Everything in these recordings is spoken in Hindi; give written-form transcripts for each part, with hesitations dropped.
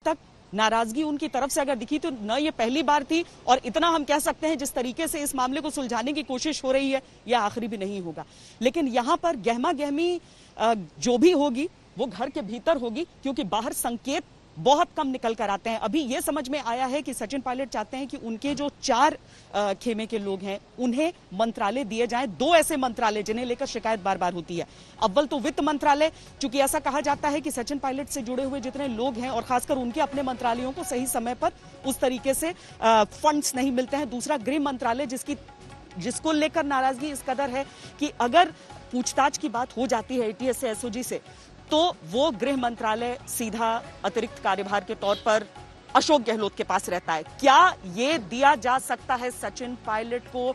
तक नाराजगी उनकी तरफ से अगर दिखी तो न ये पहली बार थी, और इतना हम कह सकते हैं जिस तरीके से इस मामले को सुलझाने की कोशिश हो रही है यह आखिरी भी नहीं होगा। लेकिन यहां पर गहमा गहमी जो भी होगी वो घर के भीतर होगी, क्योंकि बाहर संकेत बहुत कम निकल कर आते हैं। अभी ये समझ में आया है कि सचिन पायलट चाहते हैं कि उनके जो 4 खेमे के लोग हैं उन्हें मंत्रालय दिए जाएं, 2 ऐसे मंत्रालय जिन्हें लेकर शिकायत बार बार होती है। अव्वल तो वित्त मंत्रालय, चूंकि ऐसा कहा जाता है कि सचिन पायलट से जुड़े हुए जितने लोग हैं और खासकर उनके अपने मंत्रालयों को सही समय पर उस तरीके से फंड्स नहीं मिलते हैं। दूसरा गृह मंत्रालय, जिसको लेकर नाराजगी इस कदर है कि अगर पूछताछ की बात हो जाती है एटीएस से, एसओजी से, तो वो गृह मंत्रालय सीधा अतिरिक्त कार्यभार के तौर पर अशोक गहलोत के पास रहता है। क्या ये दिया जा सकता है सचिन पायलट को?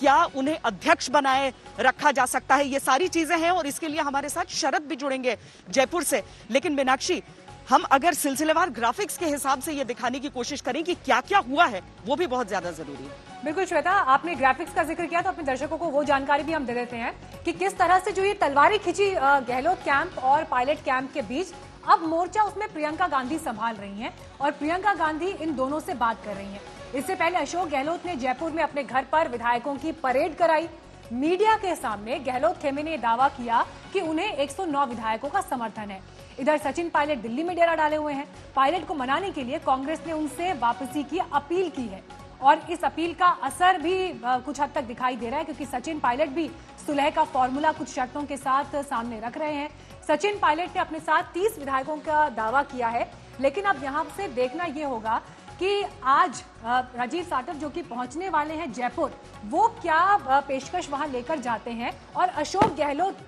क्या उन्हें अध्यक्ष बनाए रखा जा सकता है? ये सारी चीजें हैं और इसके लिए हमारे साथ शरद भी जुड़ेंगे जयपुर से। लेकिन मीनाक्षी, हम अगर सिलसिलेवार ग्राफिक्स के हिसाब से ये दिखाने की कोशिश करें कि क्या क्या हुआ है, वो भी बहुत ज्यादा जरूरी है। बिल्कुल श्वेता, आपने ग्राफिक्स का जिक्र किया तो अपने दर्शकों को वो जानकारी भी हम दे देते हैं कि किस तरह से जो ये तलवारी खिंची गहलोत कैंप और पायलट कैंप के बीच, अब मोर्चा उसमें प्रियंका गांधी संभाल रही हैं और प्रियंका गांधी इन दोनों से बात कर रही हैं। इससे पहले अशोक गहलोत ने जयपुर में अपने घर पर विधायकों की परेड कराई। मीडिया के सामने गहलोत खेमे ने दावा किया कि उन्हें 109 विधायकों का समर्थन है। इधर सचिन पायलट दिल्ली में डेरा डाले हुए हैं। पायलट को मनाने के लिए कांग्रेस ने उनसे वापसी की अपील की है और इस अपील का असर भी कुछ हद तक दिखाई दे रहा है, क्योंकि सचिन पायलट भी सुलह का फॉर्मूला कुछ शर्तों के साथ सामने रख रहे हैं। सचिन पायलट ने अपने साथ 30 विधायकों का दावा किया है, लेकिन अब यहां से देखना यह होगा कि आज राजीव साटव जो कि पहुंचने वाले हैं जयपुर, वो क्या पेशकश वहां लेकर जाते हैं, और अशोक गहलोत,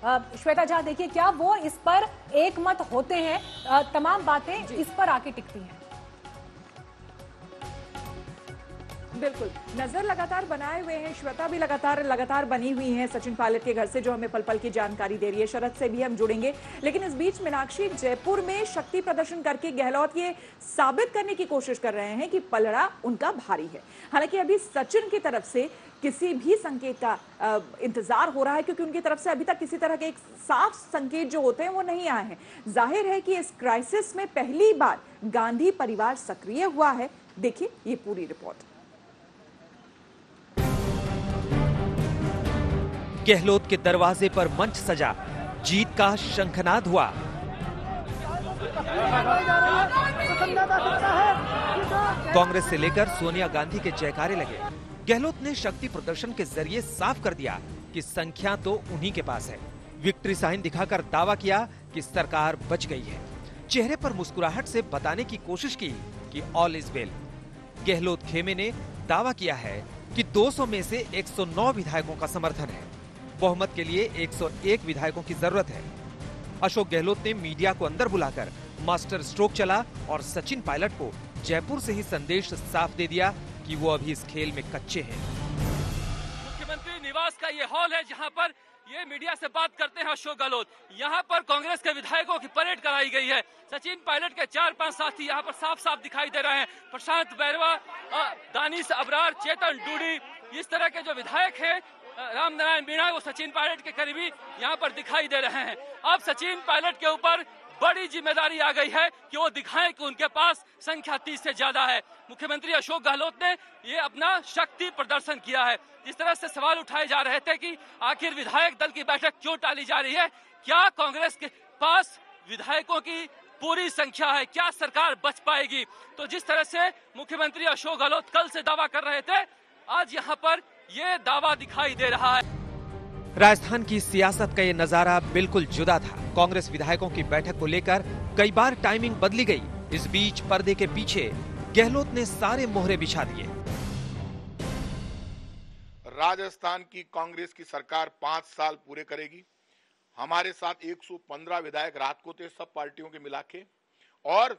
श्वेता झा देखिए, क्या वो इस पर एक मत होते हैं? तमाम बातें इस पर आके टिकती हैं। बिल्कुल, नजर लगातार बनाए हुए हैं, श्वेता भी लगातार बनी हुई है सचिन पायलट के घर से, जो हमें पल पल की जानकारी दे रही है। शरद से भी हम जुड़ेंगे, लेकिन इस बीच मीनाक्षी, जयपुर में शक्ति प्रदर्शन करके गहलोत ये साबित करने की कोशिश कर रहे हैं कि पलड़ा उनका भारी है। हालांकि अभी सचिन की तरफ से किसी भी संकेत का इंतजार हो रहा है, क्योंकि उनकी तरफ से अभी तक किसी तरह के एक साफ संकेत जो होते हैं वो नहीं आए हैं। जाहिर है कि इस क्राइसिस में पहली बार गांधी परिवार सक्रिय हुआ है। देखिए ये पूरी रिपोर्ट। गहलोत के दरवाजे पर मंच सजा, जीत का शंखनाद हुआ। कांग्रेस से लेकर सोनिया गांधी के जयकारे लगे। गहलोत ने शक्ति प्रदर्शन के जरिए साफ कर दिया कि संख्या तो उन्हीं के पास है। विक्ट्री साइन दिखाकर दावा किया कि सरकार बच गई है। चेहरे पर मुस्कुराहट से बताने की कोशिश की कि ऑल इज वेल। गहलोत खेमे ने दावा किया है कि 200 में से 109 विधायकों का समर्थन है। बहुमत के लिए 101 विधायकों की जरूरत है। अशोक गहलोत ने मीडिया को अंदर बुलाकर मास्टर स्ट्रोक चला और सचिन पायलट को जयपुर से ही संदेश साफ दे दिया कि वो अभी इस खेल में कच्चे हैं। मुख्यमंत्री निवास का ये हॉल है जहां पर ये मीडिया से बात करते हैं अशोक गहलोत। यहाँ पर कांग्रेस के विधायकों की परेड कराई गई है। सचिन पायलट के 4-5 साथी यहाँ पर साफ साफ दिखाई दे रहे हैं। प्रशांत बैरवा, दानिश अबरार, चेतन डूडी, इस तरह के जो विधायक हैं, राम नारायण मीणा, वो सचिन पायलट के करीबी यहाँ पर दिखाई दे रहे हैं। अब सचिन पायलट के ऊपर बड़ी जिम्मेदारी आ गई है कि वो दिखाएं कि उनके पास संख्या 30 से ज्यादा है। मुख्यमंत्री अशोक गहलोत ने ये अपना शक्ति प्रदर्शन किया है। जिस तरह से सवाल उठाए जा रहे थे कि आखिर विधायक दल की बैठक क्यों टाली जा रही है, क्या कांग्रेस के पास विधायकों की पूरी संख्या है, क्या सरकार बच पाएगी, तो जिस तरह से मुख्यमंत्री अशोक गहलोत कल से दावा कर रहे थे, आज यहाँ पर ये दावा दिखाई दे रहा है। राजस्थान की सियासत का ये नजारा बिल्कुल जुदा था। कांग्रेस विधायकों की बैठक को लेकर कई बार टाइमिंग बदली गई। इस बीच पर्दे के पीछे गहलोत ने सारे मोहरे बिछा दिए। राजस्थान की कांग्रेस की सरकार 5 साल पूरे करेगी। हमारे साथ 115 विधायक रात को थे, सब पार्टियों के मिला के, और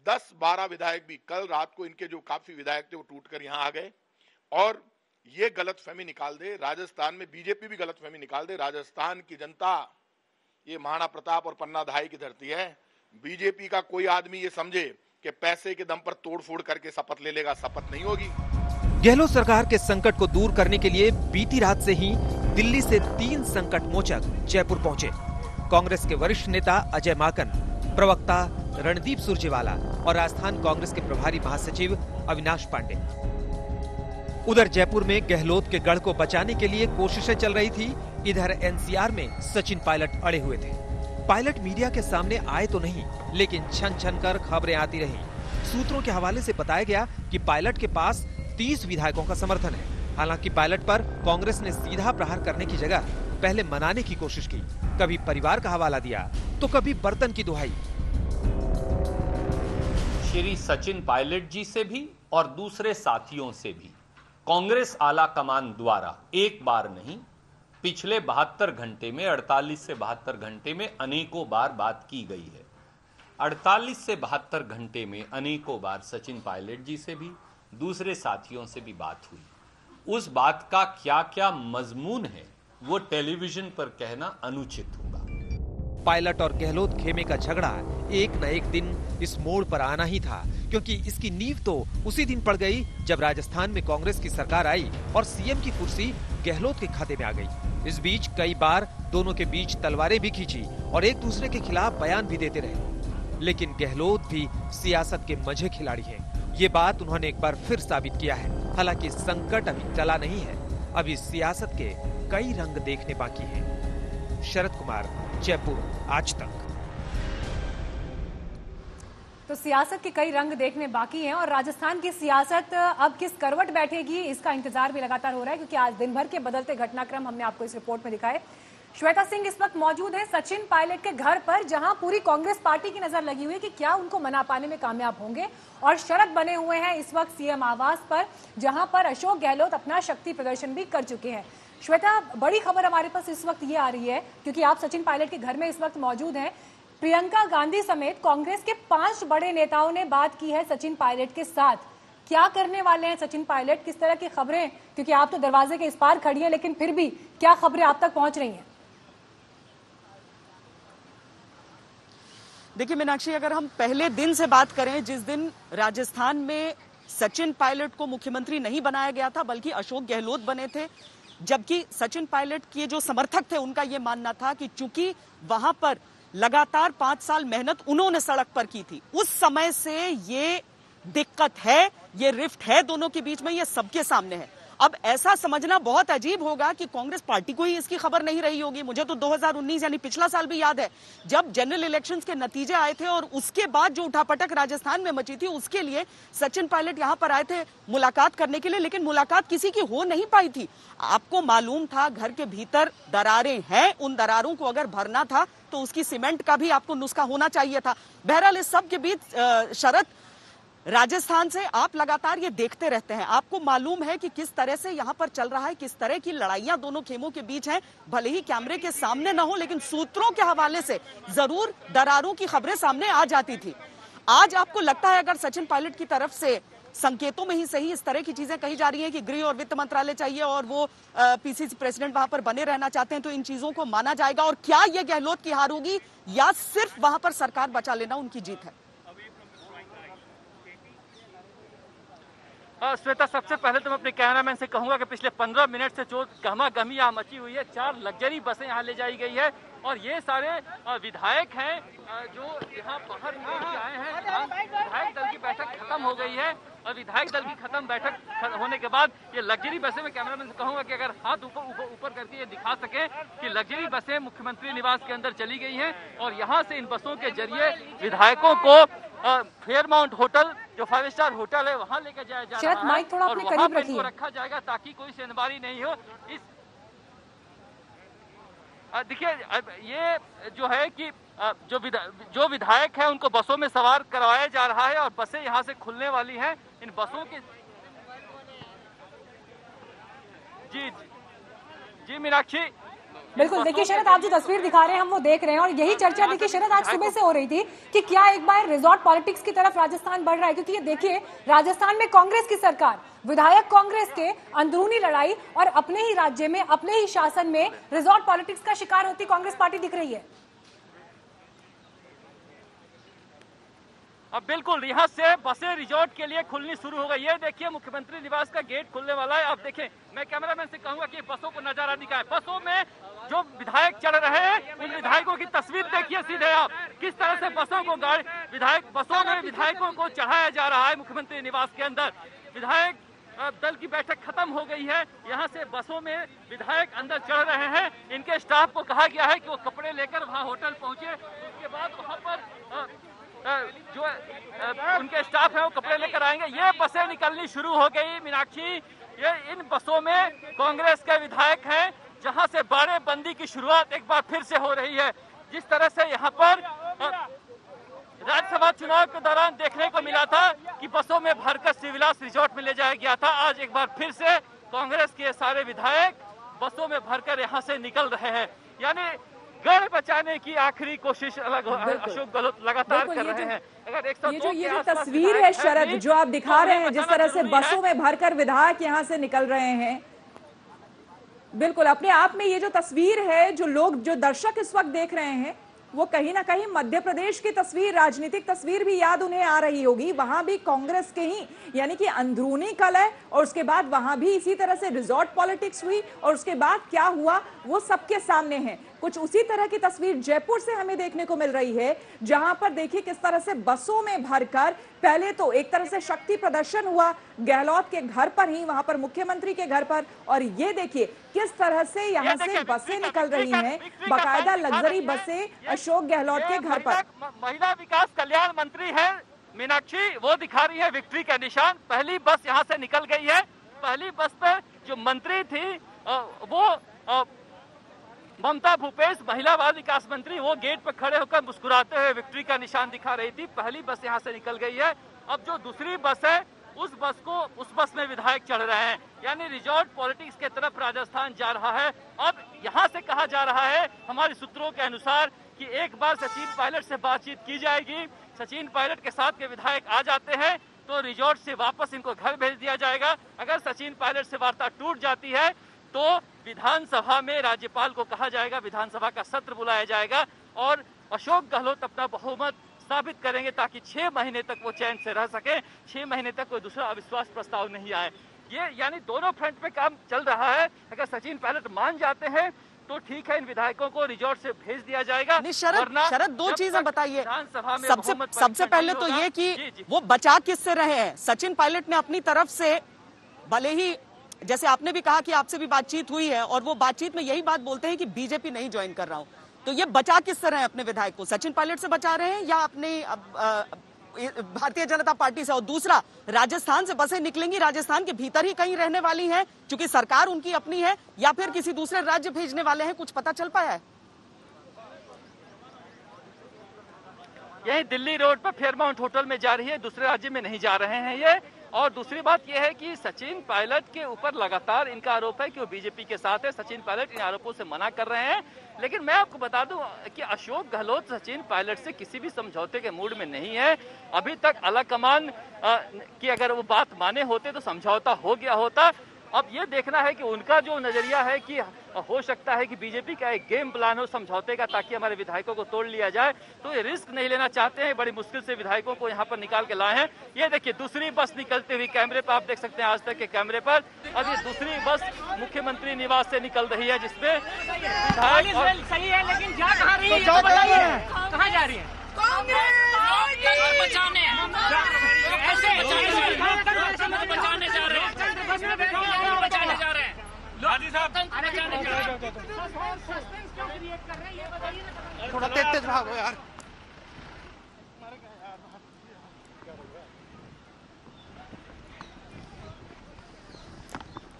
10-12 विधायक भी कल रात को, इनके जो काफी विधायक थे वो टूटकर यहाँ आ गए। और ये गलतफहमी निकाल दे, राजस्थान में बीजेपी भी गलतफहमी निकाल दे, राजस्थान की जनता ये महाराणा प्रताप और पन्ना धाई की धरती है। बीजेपी का कोई आदमी ये समझे कि पैसे के दम पर तोड़फोड़ करके शपथ ले लेगा, शपथ नहीं होगी। गहलोत सरकार के संकट को दूर करने के लिए बीती रात से ही दिल्ली से 3 संकट मोचक जयपुर पहुंचे। कांग्रेस के वरिष्ठ नेता अजय माकन, प्रवक्ता रणदीप सुरजेवाला और राजस्थान कांग्रेस के प्रभारी महासचिव अविनाश पांडे। उधर जयपुर में गहलोत के गढ़ को बचाने के लिए कोशिशें चल रही थी। इधर एनसीआर में सचिन पायलट अड़े हुए थे। पायलट मीडिया के सामने आए तो नहीं, लेकिन छन छन कर खबरें आती रहीं। सूत्रों के हवाले से बताया गया कि पायलट के पास 30 विधायकों का समर्थन है। हालांकि पायलट पर कांग्रेस ने सीधा प्रहार करने की जगह पहले मनाने की कोशिश की। कभी परिवार का हवाला दिया तो कभी बर्तन की दुहाई। श्री सचिन पायलट जी से भी और दूसरे साथियों से भी कांग्रेस आला कमान द्वारा एक बार नहीं, पिछले 72 घंटे में 48 से 72 घंटे में अनेकों बार बात की गई है। 48 से 72 घंटे में अनेकों बार सचिन पायलट जी से भी दूसरे साथियों से भी बात हुई। उस बात का क्या क्या मजमून है वो टेलीविजन पर कहना अनुचित होगा। पायलट और गहलोत खेमे का झगड़ा एक न एक दिन इस मोड़ पर आना ही था, क्योंकि इसकी नींव तो उसी दिन पड़ गई जब राजस्थान में कांग्रेस की सरकार आई और सीएम की कुर्सी गहलोत के खाते में आ गई। इस बीच कई बार दोनों के बीच तलवारें भी खींची और एक दूसरे के खिलाफ बयान भी देते रहे। लेकिन गहलोत भी सियासत के मंझे खिलाड़ी हैं। ये बात उन्होंने एक बार फिर साबित किया है। हालांकि संकट अभी टला नहीं है, अभी सियासत के कई रंग देखने बाकी हैं। शरद कुमार, जयपुर, आज तक। तो सियासत के कई रंग देखने बाकी हैं और राजस्थान की सियासत अब किस करवट बैठेगी इसका इंतजार भी लगातार हो रहा है, क्योंकि आज दिन भर के बदलते घटनाक्रम हमने आपको इस रिपोर्ट में दिखाए। श्वेता सिंह इस वक्त मौजूद है सचिन पायलट के घर पर, जहां पूरी कांग्रेस पार्टी की नजर लगी हुई है कि क्या उनको मना पाने में कामयाब होंगे। और शरद बने हुए हैं इस वक्त सीएम आवास पर, जहां पर अशोक गहलोत अपना शक्ति प्रदर्शन भी कर चुके हैं। श्वेता, बड़ी खबर हमारे पास इस वक्त ये आ रही है, क्योंकि आप सचिन पायलट के घर में इस वक्त मौजूद हैं। प्रियंका गांधी समेत कांग्रेस के 5 बड़े नेताओं ने बात की है सचिन पायलट के साथ। क्या करने वाले हैं सचिन पायलट, किस तरह की खबरें, क्योंकि आप तो दरवाजे के इस पार खड़ी हैं, लेकिन फिर भी क्या खबरें आप तक पहुंच रही हैं? देखिए मीनाक्षी, अगर हम पहले दिन से बात करें, जिस दिन राजस्थान में सचिन पायलट को मुख्यमंत्री नहीं बनाया गया था बल्कि अशोक गहलोत बने थे, जबकि सचिन पायलट के जो समर्थक थे उनका यह मानना था कि चूंकि वहां पर लगातार 5 साल मेहनत उन्होंने सड़क पर की थी, उस समय से ये दिक्कत है, ये रिफ्ट है दोनों के बीच में, ये सबके सामने है। अब ऐसा समझना बहुत अजीब होगा कि कांग्रेस पार्टी को ही इसकी खबर नहीं रही होगी। मुझे तो 2019 यानी पिछला साल भी याद है, जब जनरल इलेक्शंस के नतीजे आए थे और उसके बाद जो उठापटक राजस्थान में मची थी, उसके लिए सचिन पायलट यहां पर आए थे मुलाकात करने के लिए, लेकिन मुलाकात किसी की हो नहीं पाई थी। आपको मालूम था घर के भीतर दरारें हैं, उन दरारों को अगर भरना था तो उसकी सीमेंट का भी आपको नुस्खा होना चाहिए था। बहरहाल इस सब के बीच शरद, राजस्थान से आप लगातार ये देखते रहते हैं, आपको मालूम है कि किस तरह से यहां पर चल रहा है, किस तरह की लड़ाइयां दोनों खेमों के बीच हैं। भले ही कैमरे के सामने ना हो, लेकिन सूत्रों के हवाले से जरूर दरारों की खबरें सामने आ जाती थी। आज आपको लगता है अगर सचिन पायलट की तरफ से संकेतों में ही सही इस तरह की चीजें कही जा रही हैं कि गृह और वित्त मंत्रालय चाहिए और वो पीसीसी प्रेसिडेंट वहां पर बने रहना चाहते हैं, तो इन चीजों को माना जाएगा? और क्या ये गहलोत की हार होगी या सिर्फ वहां पर सरकार बचा लेना उनकी जीत है? श्वेता, सबसे पहले तो मैं अपने कैमरामैन से कहूंगा कि पिछले 15 मिनट से जो गहमा गहमी यहाँ मची हुई है, 4 लग्जरी बसें यहाँ ले जाई गई है और ये सारे विधायक हैं जो यहाँ बाहर आए हैं। विधायक दल की बैठक खत्म हो गई है और विधायक दल की खत्म बैठक होने के बाद ये लग्जरी बसें, मैं कैमरामैन से कहूंगा कि अगर हाथ ऊपर करके ये दिखा सके कि लग्जरी बसें मुख्यमंत्री निवास के अंदर चली गई हैं और यहाँ से इन बसों के जरिए विधायकों को फेयरमाउंट होटल, जो 5 स्टार होटल है, वहां लेकर जाया जा रहा है और वहां पर इनको रखा जाएगा ताकि कोई सेंधमारी नहीं हो। इस देखिए, ये जो है कि जो विधायक है उनको बसों में सवार करवाया जा रहा है और बसें यहां से खुलने वाली हैं। इन बसों के जी मीनाक्षी, बिल्कुल। देखिए शरद, आप जो तस्वीर दिखा रहे हैं हम वो देख रहे हैं और यही चर्चा देखिए शरद आज सुबह से हो रही थी कि क्या एक बार रिजॉर्ट पॉलिटिक्स की तरफ राजस्थान बढ़ रहा है, क्योंकि ये देखिए राजस्थान में कांग्रेस की सरकार, विधायक कांग्रेस के, अंदरूनी लड़ाई और अपने ही राज्य में, अपने ही शासन में रिजॉर्ट पॉलिटिक्स का शिकार होती कांग्रेस पार्टी दिख रही है। अब बिल्कुल यहाँ से बसें रिजॉर्ट के लिए खुलनी शुरू हो गई। ये देखिए मुख्यमंत्री निवास का गेट खुलने वाला है। अब देखें, मैं कैमरामैन से कहूंगा कि बसों को नजारा दिखाएं। बसों में जो विधायक चढ़ रहे हैं उन विधायकों की तस्वीर देखिए सीधे आप, किस तरह से बसों को बसों में विधायकों को चढ़ाया जा रहा है मुख्यमंत्री निवास के अंदर। विधायक दल की बैठक खत्म हो गई है। यहाँ से बसों में विधायक अंदर चढ़ रहे हैं। इनके स्टाफ को कहा गया है कि वो कपड़े लेकर वहाँ होटल पहुंचे। उसके बाद वहाँ पर जो उनके स्टाफ है वो कपड़े लेकर आएंगे। ये बसें निकलनी शुरू हो गई मीनाक्षी। ये इन बसों में कांग्रेस के विधायक हैं, जहां से बाड़ेबंदी की शुरुआत एक बार फिर से हो रही है। जिस तरह से यहाँ पर राज्यसभा चुनाव के दौरान देखने को मिला था कि बसों में भरकर सिविलास रिजॉर्ट में ले जाया गया था, आज एक बार फिर से कांग्रेस के सारे विधायक बसों में भरकर यहाँ से निकल रहे हैं। यानी गढ़ बचाने की आखिरी कोशिश अशोक गहलोत लगातार कर रहे हैं। अगर ये जो तस्वीर है शरद जो आप दिखा रहे हैं, जिस तरह से बसों में भरकर विधायक यहाँ से निकल रहे हैं, बिल्कुल अपने आप में ये जो तस्वीर है, जो दर्शक इस वक्त देख रहे हैं, वो कहीं ना कहीं मध्य प्रदेश की तस्वीर, राजनीतिक तस्वीर भी याद उन्हें आ रही होगी। वहां भी कांग्रेस के ही यानी कि अंदरूनी कलह, और उसके बाद वहां भी इसी तरह से रिजॉर्ट पॉलिटिक्स हुई, और उसके बाद क्या हुआ वो सबके सामने है। कुछ उसी तरह की तस्वीर जयपुर से हमें देखने को मिल रही है, जहां पर देखिए किस तरह से बसों में भरकर पहले तो एक तरह से शक्ति प्रदर्शन हुआ गहलोत के घर पर ही, वहां पर मुख्यमंत्री के घर पर, और ये देखिए किस तरह से यहां से बसें निकल रही हैं, बाकायदा लग्जरी बसें अशोक गहलोत के घर पर। महिला विकास कल्याण मंत्री है मीनाक्षी, वो दिखा रही है विक्ट्री का निशान। पहली बस यहाँ से निकल गई है। पहली बस पर जो मंत्री थी वो ममता भूपेश, महिला बाल विकास मंत्री, वो गेट पर खड़े होकर मुस्कुराते हुए विक्ट्री का निशान दिखा रही थी। पहली बस यहाँ से निकल गई है। अब जो दूसरी बस है उस बस में विधायक चढ़ रहे हैं। यानी रिजॉर्ट पॉलिटिक्स के तरफ राजस्थान जा रहा है। अब यहाँ से कहा जा रहा है हमारे सूत्रों के अनुसार कि एक बार सचिन पायलट से बातचीत की जाएगी। सचिन पायलट के साथ के विधायक आ जाते हैं तो रिजॉर्ट से वापस इनको घर भेज दिया जाएगा। अगर सचिन पायलट से वार्ता टूट जाती है तो विधानसभा में राज्यपाल को कहा जाएगा, विधानसभा का सत्र बुलाया जाएगा और अशोक गहलोत अपना बहुमत साबित करेंगे ताकि 6 महीने तक वो चैन से रह सके, 6 महीने तक कोई दूसरा अविश्वास प्रस्ताव नहीं आए। ये यानी दोनों फ्रंट पे काम चल रहा है। अगर सचिन पायलट मान जाते हैं तो ठीक है, इन विधायकों को रिजॉर्ट से भेज दिया जाएगा। शरद दो चीजें बताइए। सबसे पहले तो ये कि वो बचा किससे रहे हैं। सचिन पायलट ने अपनी तरफ से, भले ही जैसे आपने भी कहा कि आपसे भी बातचीत हुई है और वो बातचीत में यही बात बोलते हैं कि बीजेपी नहीं ज्वाइन कर रहा हूं, तो ये बचा किस तरह है अपने विधायक को? सचिन पायलट से बचा रहे हैं या अपने भारतीय जनता पार्टी से? और दूसरा, राजस्थान से बसें निकलेंगी, राजस्थान के भीतर ही कहीं रहने वाली हैं क्योंकि सरकार उनकी अपनी है, या फिर किसी दूसरे राज्य भेजने वाले हैं? कुछ पता चल पाया है? यही दिल्ली रोड पर फेयरमाउंट होटल में जा रही है, दूसरे राज्य में नहीं जा रहे हैं ये। और दूसरी बात यह है कि सचिन पायलट के ऊपर लगातार इनका आरोप है कि वो बीजेपी के साथ है। सचिन पायलट इन आरोपों से मना कर रहे हैं। लेकिन मैं आपको बता दूं कि अशोक गहलोत सचिन पायलट से किसी भी समझौते के मूड में नहीं है। अभी तक आलाकमान की अगर वो बात माने होते तो समझौता हो गया होता। अब ये देखना है कि उनका जो नजरिया है कि हो सकता है कि बीजेपी का एक गेम प्लान हो समझौते का ताकि हमारे विधायकों को तोड़ लिया जाए, तो ये रिस्क नहीं लेना चाहते हैं। बड़ी मुश्किल से विधायकों को यहाँ पर निकाल के लाए हैं। ये देखिए दूसरी बस निकलती हुई कैमरे पर आप देख सकते हैं, आज तक के कैमरे पर। अब ये दूसरी बस मुख्यमंत्री निवास से निकल रही है जिसमें विधायक सही है, लेकिन जा कहाँ रही है तो बताइए, कहाँ जा रही है? बचाने जा रहे हैं, बचाने जा रहे हैं। थोड़ा तेज भागो यार।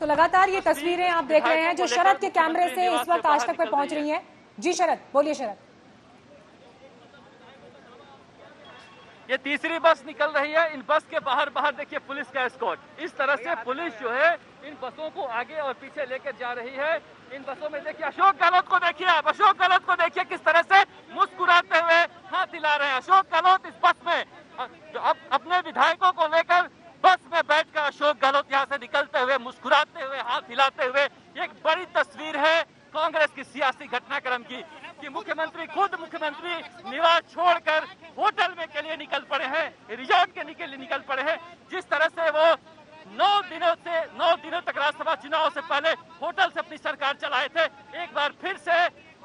तो लगातार ये तस्वीरें आप देख रहे हैं जो शरद के कैमरे से इस वक्त आज तक पे पहुंच रही हैं। जी शरद, बोलिए शरद। ये तीसरी बस निकल रही है। इन बस के बाहर देखिए पुलिस का एस्कॉर्ट। इस तरह से पुलिस जो है इन बसों को आगे और पीछे लेकर जा रही है। इन बसों में देखिए अशोक गहलोत को देखिए, अशोक गहलोत को देखिए किस तरह से मुस्कुराते हुए हाथ हिला रहे हैं। अशोक गहलोत इस बस में अब अपने विधायकों को लेकर बस में बैठकर अशोक गहलोत यहाँ से निकलते हुए मुस्कुराते हुए हाथ हिलाते हुए। एक बड़ी तस्वीर है कांग्रेस की सियासी घटनाक्रम की कि मुख्यमंत्री खुद मुख्यमंत्री निवास छोड़कर होटल में के लिए निकल पड़े हैं, मुख्यमंत्री निकल पड़े हैं। जिस तरह से वो 9 दिनों तक राज्यसभा चुनाव से पहले होटल से अपनी सरकार चलाए थे, एक बार फिर से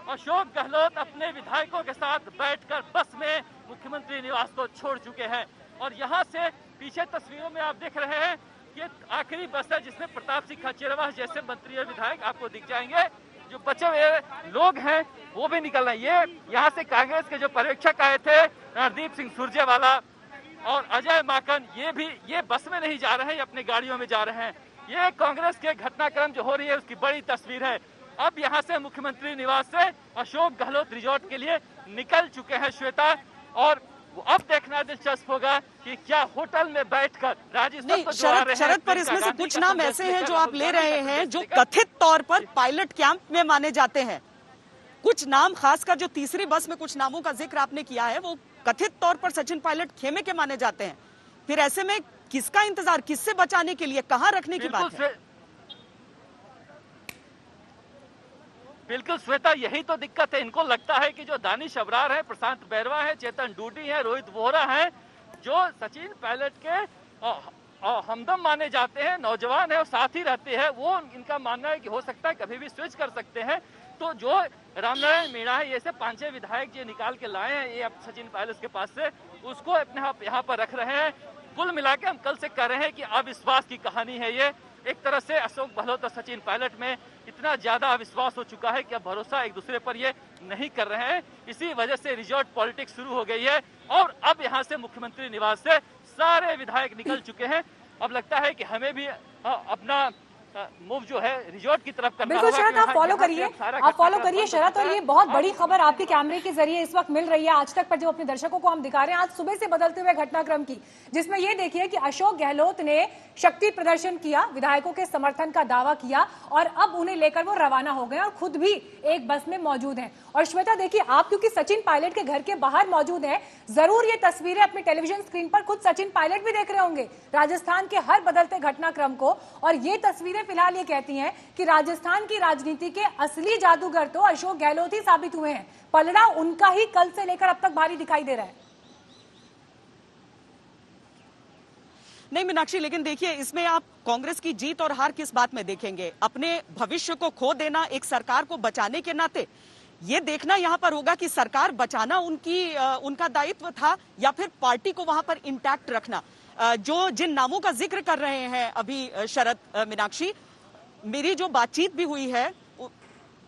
अशोक गहलोत अपने विधायकों के साथ बैठकर बस में मुख्यमंत्री निवास को छोड़ चुके हैं। और यहाँ से पीछे तस्वीरों में आप देख रहे हैं कि आखिरी बस है जिसमें प्रताप सिंह खाचरियावास जैसे मंत्री और विधायक आपको दिख जाएंगे। जो बचे हुए लोग हैं वो भी निकल रहे हैं। ये यहाँ से कांग्रेस के जो पर्यवेक्षक आए थे, रणदीप सिंह सुरजेवाला और अजय माकन, ये बस में नहीं जा रहे हैं, ये अपने गाड़ियों में जा रहे हैं। ये कांग्रेस के घटनाक्रम जो हो रही है उसकी बड़ी तस्वीर है। अब यहाँ से मुख्यमंत्री निवास से अशोक गहलोत रिजॉर्ट के लिए निकल चुके हैं श्वेता, और अब देखना दिलचस्प होगा कि क्या होटल में बैठकर राजस्थान को जोड़ा रहे हैं। शरद, पर इसमें से कुछ नाम ऐसे हैं जो आप ले रहे हैं जो कथित तौर पर पायलट कैंप में माने जाते हैं। कुछ नाम, खासकर जो तीसरी बस में कुछ नामों का जिक्र आपने किया है, वो कथित तौर पर सचिन पायलट खेमे के माने जाते हैं। फिर ऐसे में किसका इंतजार, किससे बचाने के लिए, कहां रखने की बात है? बिल्कुल श्वेता, यही तो दिक्कत है। इनको लगता है कि जो दानिश अबरार है, प्रशांत बैरवा है, चेतन डूडी है, रोहित वोहरा है, जो सचिन पायलट के हमदम माने जाते हैं, नौजवान है और साथ ही रहते हैं, वो इनका मानना है कि हो सकता है कभी भी स्विच कर सकते हैं। तो जो रामनारायण मीणा है, ये से 5-6 विधायक जो निकाल के लाए हैं ये अब सचिन पायलट के पास से, उसको अपने यहाँ पर रख रहे हैं। कुल मिला के हम कल से कह रहे हैं कि अविश्वास की कहानी है ये। एक तरह से अशोक गहलोत और सचिन पायलट में इतना ज्यादा अविश्वास हो चुका है कि अब भरोसा एक दूसरे पर ये नहीं कर रहे हैं। इसी वजह से रिजॉर्ट पॉलिटिक्स शुरू हो गई है और अब यहाँ से मुख्यमंत्री निवास से सारे विधायक निकल चुके हैं। अब लगता है कि हमें भी अपना मूव जो है रिजॉर्ट की तरफ करना होगा। बिल्कुल शरद, आप फॉलो करिए शरद। और ये बहुत बड़ी खबर आपके कैमरे के जरिए इस वक्त मिल रही है आज तक पर, जो अपने दर्शकों को हम दिखा रहे हैं आज सुबह से बदलते हुए घटनाक्रम की, जिसमें ये देखिए कि अशोक गहलोत ने शक्ति प्रदर्शन किया, विधायकों के समर्थन का दावा किया और अब उन्हें लेकर वो रवाना हो गए और खुद भी एक बस में मौजूद हैं। और श्वेता देखिए, आप क्योंकि सचिन पायलट के घर के बाहर मौजूद हैं, जरूर ये तस्वीरें अपने टेलीविजन स्क्रीन पर खुद सचिन पायलट भी देख रहे होंगे राजस्थान के हर बदलते घटनाक्रम को। और ये तस्वीरें फिलहाल ये कहती हैं कि राजस्थान की राजनीति के असली जादूगर तो अशोक गहलोत ही साबित हुए हैं। पलड़ा उनका ही कल से लेकर अब तक भारी दिखाई दे रहा है। नहीं मीनाक्षी, लेकिन देखिए इसमें आप कांग्रेस की जीत और हार किस बात में देखेंगे? अपने भविष्य को खो देना एक सरकार को बचाने के नाते, ये देखना यहाँ पर होगा कि सरकार बचाना उनका दायित्व था या फिर पार्टी को वहां पर इंटैक्ट रखना। जो जिन नामों का जिक्र कर रहे हैं अभी शरद, मीनाक्षी, मेरी जो बातचीत भी हुई है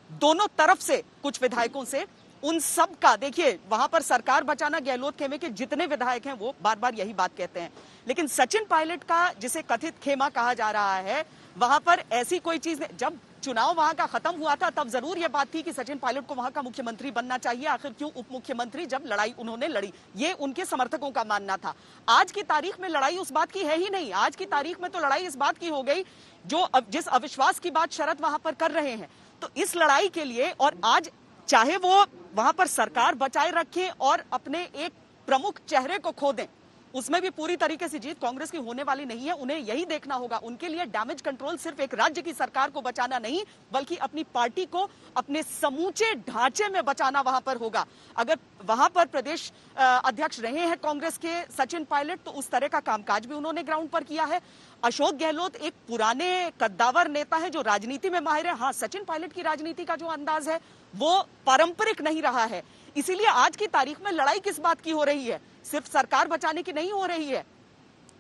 दोनों तरफ से कुछ विधायकों से, उन सब का देखिए वहां पर सरकार बचाना, गहलोत खेमे के जितने विधायक हैं वो बार बार यही बात कहते हैं। लेकिन सचिन पायलट का जिसे कथित खेमा कहा जा रहा है, वहां पर ऐसी कोई चीज नहीं। जब चुनाव वहां का खत्म हुआ था तब जरूर यह बात थी कि सचिन पायलट को वहां का मुख्यमंत्री बनना चाहिए, आखिर क्यों उप मुख्यमंत्री, जब लड़ाई उन्होंने लड़ी, ये उनके समर्थकों का मानना था। आज की तारीख में लड़ाई उस बात की है ही नहीं। आज की तारीख में तो लड़ाई इस बात की हो गई, जो जिस अविश्वास की बात शरद वहां पर कर रहे हैं, तो इस लड़ाई के लिए, और आज चाहे वो वहां पर सरकार बचाए रखें और अपने एक प्रमुख चेहरे को खो दें, उसमें भी पूरी तरीके से जीत कांग्रेस की होने वाली नहीं है। उन्हें यही देखना होगा, उनके लिए डैमेज कंट्रोल सिर्फ एक राज्य की सरकार को बचाना नहीं, बल्कि अपनी पार्टी को अपने समूचे ढांचे में बचाना वहां पर होगा। अगर वहां पर प्रदेश अध्यक्ष रहे हैं कांग्रेस के सचिन पायलट, तो उस तरह का कामकाज भी उन्होंने ग्राउंड पर किया है। अशोक गहलोत एक पुराने कद्दावर नेता है जो राजनीति में माहिर है। हाँ, सचिन पायलट की राजनीति का जो अंदाज है वो पारंपरिक नहीं रहा है। इसीलिए आज की तारीख में लड़ाई किस बात की हो रही है? सिर्फ सरकार बचाने की नहीं हो रही है।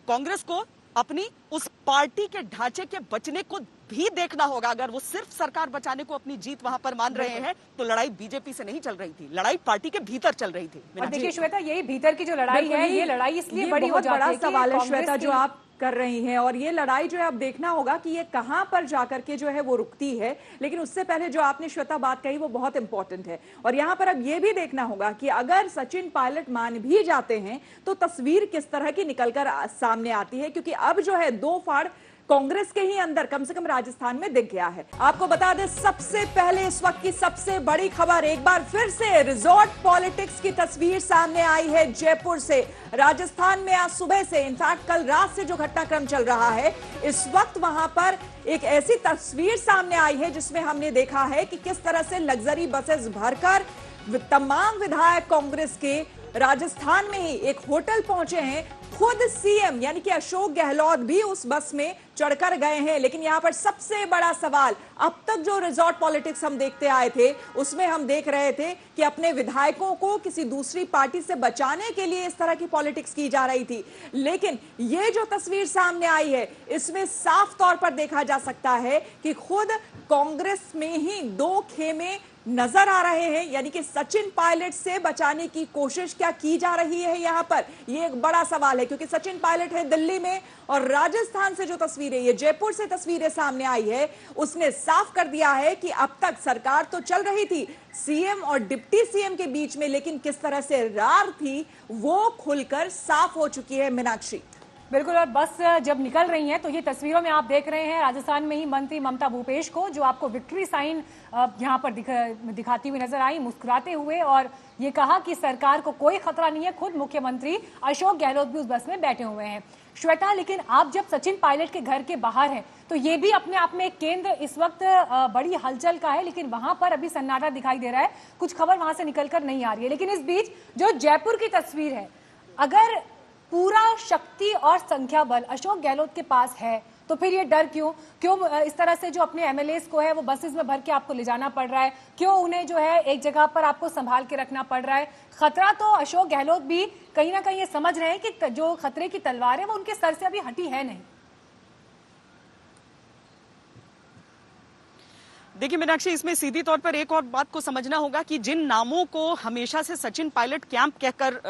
कांग्रेस को अपनी उस पार्टी के ढांचे के बचने को भी देखना होगा। अगर वो सिर्फ सरकार बचाने को अपनी जीत वहां पर मान रहे हैं, तो लड़ाई बीजेपी से नहीं चल रही थी, लड़ाई पार्टी के भीतर चल रही थी। और देखिए श्वेता, यही भीतर की जो लड़ाई है, ये लड़ाई इसलिए बड़ी हो जाती है। बड़ा सवाल है श्वेता जो आप कर रही हैं, और ये लड़ाई जो है अब देखना होगा कि ये कहां पर जाकर के जो है वो रुकती है। लेकिन उससे पहले जो आपने श्वेता बात कही वो बहुत इंपॉर्टेंट है, और यहां पर अब ये भी देखना होगा कि अगर सचिन पायलट मान भी जाते हैं तो तस्वीर किस तरह की निकलकर सामने आती है, क्योंकि अब जो है दो फाड़ कांग्रेस के ही अंदर कम से कम राजस्थान में दिख गया है। आपको बता दें सबसे पहले इस वक्त की सबसे बड़ी खबर, एक बार फिर से रिजॉर्ट पॉलिटिक्स की तस्वीर सामने आई है जयपुर से। राजस्थान में आज सुबह से, इनफैक्ट कल रात से जो घटनाक्रम चल रहा है, इस वक्त वहां पर एक ऐसी तस्वीर सामने आई है जिसमें हमने देखा है कि किस तरह से लग्जरी बसेस भरकर तमाम विधायक कांग्रेस के राजस्थान में ही एक होटल पहुंचे हैं। खुद सीएम यानी कि अशोक गहलोत भी उस बस में चढ़कर गए हैं। लेकिन यहां पर सबसे बड़ा सवाल, अब तक जो रिजॉर्ट पॉलिटिक्स हम देखते आए थे उसमें हम देख रहे थे कि अपने विधायकों को किसी दूसरी पार्टी से बचाने के लिए इस तरह की पॉलिटिक्स की जा रही थी। लेकिन ये जो तस्वीर सामने आई है इसमें साफ तौर पर देखा जा सकता है कि खुद कांग्रेस में ही दो खेमे नजर आ रहे हैं, यानी कि सचिन पायलट से बचाने की कोशिश क्या की जा रही है यहां पर, यह एक बड़ा सवाल है। क्योंकि सचिन पायलट है दिल्ली में और राजस्थान से जो तस्वीरें, ये जयपुर से तस्वीरें सामने आई है, उसने साफ कर दिया है कि अब तक सरकार तो चल रही थी सीएम और डिप्टी सीएम के बीच में, लेकिन किस तरह से रार थी वो खुलकर साफ हो चुकी है मीनाक्षी। बिल्कुल, और बस जब निकल रही हैं तो ये तस्वीरों में आप देख रहे हैं राजस्थान में ही मंत्री ममता भूपेश को, जो आपको विक्ट्री साइन यहां पर दिखाती हुई नजर आई, मुस्कुराते हुए, और ये कहा कि सरकार को कोई खतरा नहीं है। खुद मुख्यमंत्री अशोक गहलोत भी उस बस में बैठे हुए हैं। श्वेता, लेकिन आप जब सचिन पायलट के घर के बाहर हैं तो ये भी अपने आप में एक केंद्र इस वक्त बड़ी हलचल का है, लेकिन वहां पर अभी सन्नाटा दिखाई दे रहा है, कुछ खबर वहां से निकलकर नहीं आ रही है। लेकिन इस बीच जो जयपुर की तस्वीर है, अगर पूरा शक्ति और संख्या बल अशोक गहलोत के पास है तो फिर ये डर क्यों इस तरह से जो अपने एमएलएस को है वो बसेस में भर के आपको ले जाना पड़ रहा है, क्यों उन्हें जो है एक जगह पर आपको संभाल के रखना पड़ रहा है? खतरा तो अशोक गहलोत भी कहीं ना कहीं ये समझ रहे हैं कि जो खतरे की तलवार है वो उनके सर से अभी हटी है नहीं। देखिए मीनाक्षी, इसमें सीधी तौर पर एक और बात को समझना होगा कि जिन नामों को हमेशा से सचिन पायलट कैंप कहकर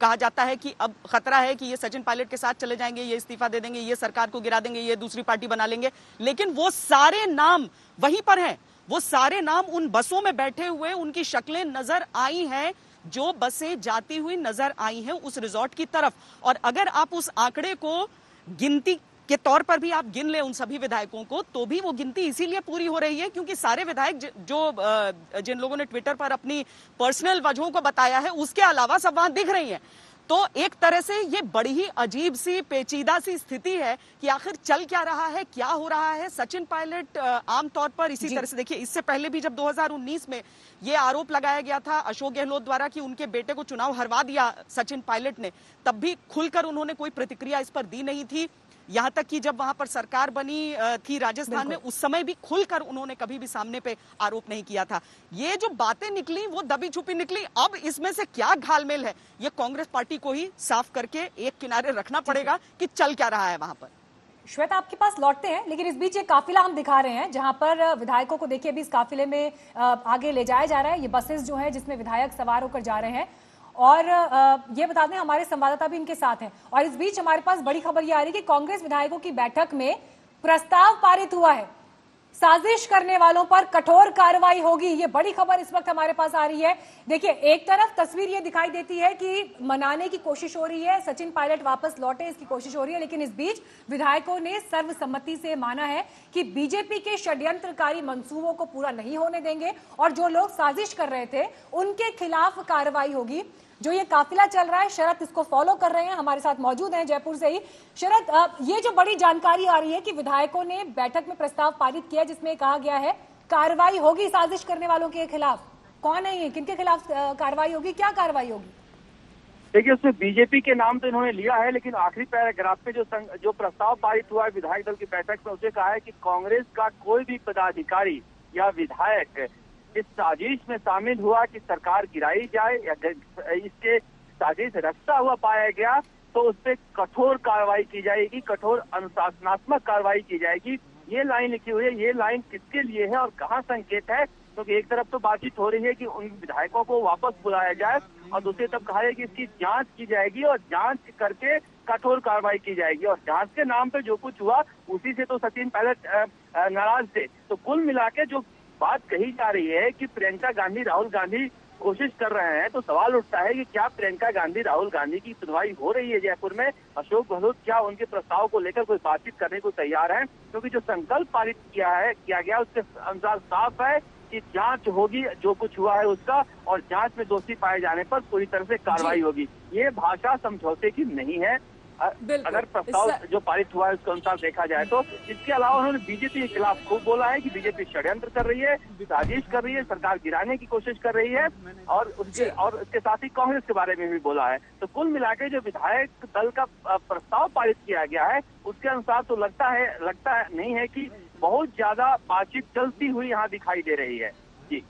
कहा जाता है कि अब खतरा है कि ये सचिन पायलट के साथ चले जाएंगे, ये इस्तीफा दे देंगे, ये सरकार को गिरा देंगे, ये दूसरी पार्टी बना लेंगे, लेकिन वो सारे नाम वहीं पर हैं। वो सारे नाम उन बसों में बैठे हुए, उनकी शक्लें नजर आई हैं जो बसें जाती हुई नजर आई हैं उस रिजॉर्ट की तरफ। और अगर आप उस आंकड़े को गिनती के तौर पर भी आप गिन ले उन सभी विधायकों को, तो भी वो गिनती इसीलिए पूरी हो रही है क्योंकि सारे विधायक जो जिन लोगों ने ट्विटर पर अपनी पर्सनल वजहों को बताया है उसके अलावा सब वहां दिख रही हैं। तो एक तरह से ये बड़ी ही अजीब सी पेचीदा सी स्थिति है कि आखिर चल क्या रहा है, क्या हो रहा है। सचिन पायलट आमतौर पर इसी तरह से, देखिए इससे पहले भी जब 2019 में ये आरोप लगाया गया था अशोक गहलोत द्वारा कि उनके बेटे को चुनाव हरवा दिया सचिन पायलट ने, तब भी खुलकर उन्होंने कोई प्रतिक्रिया इस पर दी नहीं थी। यहां तक कि जब वहां पर सरकार बनी थी राजस्थान में, उस समय भी खुलकर उन्होंने कभी भी सामने पे आरोप नहीं किया था। ये जो बातें निकली वो दबी छुपी निकली। अब इसमें से क्या घालमेल है ये कांग्रेस पार्टी को ही साफ करके एक किनारे रखना पड़ेगा कि चल क्या रहा है वहां पर। श्वेता, आपके पास लौटते हैं, लेकिन इस बीच एक काफिला हम दिखा रहे हैं जहां पर विधायकों को देखिए अभी इस काफिले में आगे ले जाया जा रहा है। ये बसेस जो है जिसमें विधायक सवार होकर जा रहे हैं, और ये बता दें हमारे संवाददाता भी इनके साथ हैं। और इस बीच हमारे पास बड़ी खबर ये आ रही है कि कांग्रेस विधायकों की बैठक में प्रस्ताव पारित हुआ है, साजिश करने वालों पर कठोर कार्रवाई होगी। ये बड़ी खबर इस वक्त हमारे पास आ रही है। देखिए, एक तरफ तस्वीर ये दिखाई देती है कि मनाने की कोशिश हो रही है, सचिन पायलट वापस लौटे इसकी कोशिश हो रही है, लेकिन इस बीच विधायकों ने सर्वसम्मति से माना है कि बीजेपी के षड्यंत्रकारी मंसूबों को पूरा नहीं होने देंगे और जो लोग साजिश कर रहे थे उनके खिलाफ कार्रवाई होगी। जो ये काफिला चल रहा है, शरद इसको फॉलो कर रहे हैं, हमारे साथ मौजूद हैं जयपुर से ही। शरद, ये जो बड़ी जानकारी आ रही है कि विधायकों ने बैठक में प्रस्ताव पारित किया जिसमें कहा गया है कार्रवाई होगी साजिश करने वालों के खिलाफ, कौन है ये, किनके खिलाफ कार्रवाई होगी, क्या कार्रवाई होगी? देखिए, उसमें बीजेपी के नाम तो इन्होंने लिया है, लेकिन आखिरी पैराग्राफ पे जो प्रस्ताव पारित हुआ है विधायक दल की बैठक में, उसे कहा है कि कांग्रेस का कोई भी पदाधिकारी या विधायक इस साजिश में शामिल हुआ कि सरकार गिराई जाए या इसके साजिश रचता हुआ पाया गया तो उस पर कठोर कार्रवाई की जाएगी, कठोर अनुशासनात्मक कार्रवाई की जाएगी। ये लाइन लिखी हुई है। ये लाइन किसके लिए है और कहाँ संकेत है? क्योंकि एक तरफ तो बातचीत हो रही है कि उन विधायकों को वापस बुलाया जाए और दूसरी तरफ कहा है कि इसकी जांच की जाएगी और जांच करके कठोर कार्रवाई की जाएगी। और जांच के नाम पे जो कुछ हुआ उसी से तो सचिन पायलट नाराज थे। तो कुल मिला के जो बात कही जा रही है कि प्रियंका गांधी राहुल गांधी कोशिश कर रहे हैं, तो सवाल उठता है कि क्या प्रियंका गांधी राहुल गांधी की सुनवाई हो रही है जयपुर में? अशोक गहलोत क्या उनके प्रस्ताव को लेकर कोई बातचीत करने को तैयार है? क्योंकि जो संकल्प पारित किया गया उसके अनुसार साफ है कि जांच होगी जो कुछ हुआ है उसका, और जांच में दोषी पाए जाने पर पूरी तरह से कार्रवाई होगी। ये भाषा समझौते की नहीं है। अगर प्रस्ताव जो पारित हुआ है उसके अनुसार देखा जाए तो। इसके अलावा उन्होंने बीजेपी के खिलाफ खूब बोला है कि बीजेपी षड्यंत्र कर रही है, साजिश कर रही है, सरकार गिराने की कोशिश कर रही है, और उसके साथ ही कांग्रेस के बारे में भी बोला है। तो कुल मिलाकर जो विधायक दल का प्रस्ताव पारित किया गया है उसके अनुसार तो लगता है नहीं है कि बहुत ज्यादा बातचीत चलती हुई यहाँ दिखाई दे रही है। जी